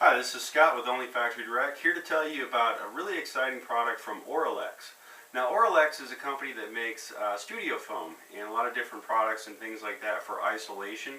Hi, this is Scott with OnlyFactoryDirect, here to tell you about a really exciting product from Auralex. Now, Auralex is a company that makes studio foam and a lot of different products and things like that for isolation.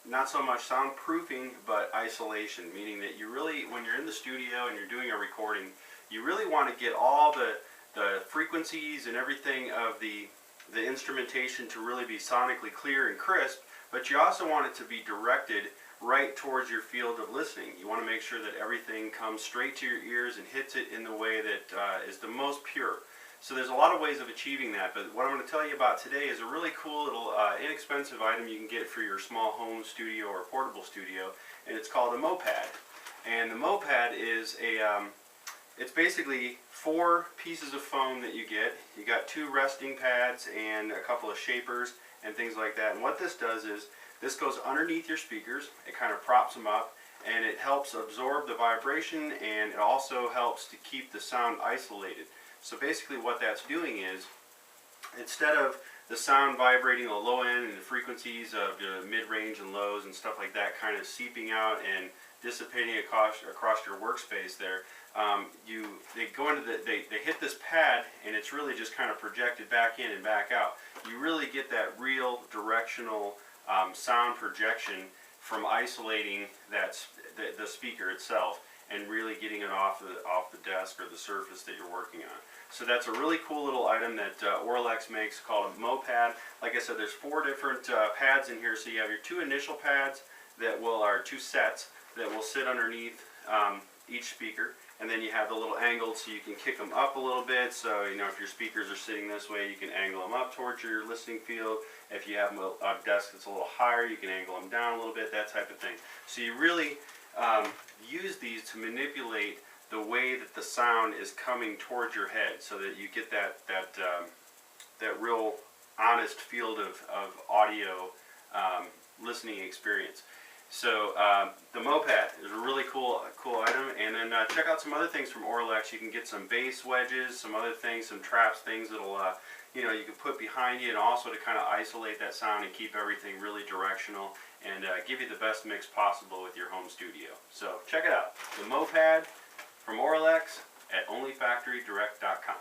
Not so much soundproofing, but isolation, meaning that you really, when you're in the studio and you're doing a recording, you really want to get all the frequencies and everything of the instrumentation to really be sonically clear and crisp, but you also want it to be directed right towards your field of listening. You want to make sure that everything comes straight to your ears and hits it in the way that is the most pure. So there's a lot of ways of achieving that, but what I'm going to tell you about today is a really cool little inexpensive item you can get for your small home studio or portable studio, and it's called a MoPad. And the MoPad is it's basically 4 pieces of foam that you get. You got 2 resting pads and a couple of shapers and things like that. And what this does is, this goes underneath your speakers, it kind of props them up, and it helps absorb the vibration, and it also helps to keep the sound isolated. So basically what that's doing is, instead of the sound vibrating the low end and the frequencies of the mid-range and lows and stuff like that kind of seeping out and dissipating across your workspace there, they hit this pad, and it's really just kind of projected back in and back out. You really get that real directional sound projection from isolating the speaker itself and really getting it off the desk or the surface that you're working on. So that's a really cool little item that Auralex makes called a MoPad. Like I said, there's 4 different pads in here. So you have your 2 initial pads that are 2 sets that will sit underneath each speaker, and then you have the little angled, so you can kick them up a little bit. So you know, if your speakers are sitting this way, you can angle them up towards your listening field. If you have a desk that's a little higher, you can angle them down a little bit, that type of thing. So you really use these to manipulate the way that the sound is coming towards your head, so that you get that real honest field of audio listening experience. So the MoPad is a really cool item, and then check out some other things from Auralex. You can get some bass wedges, some other things, some traps, things that'll you can put behind you, and also to kind of isolate that sound and keep everything really directional and give you the best mix possible with your home studio. So check it out, the MoPad from Auralex at OnlyFactoryDirect.com.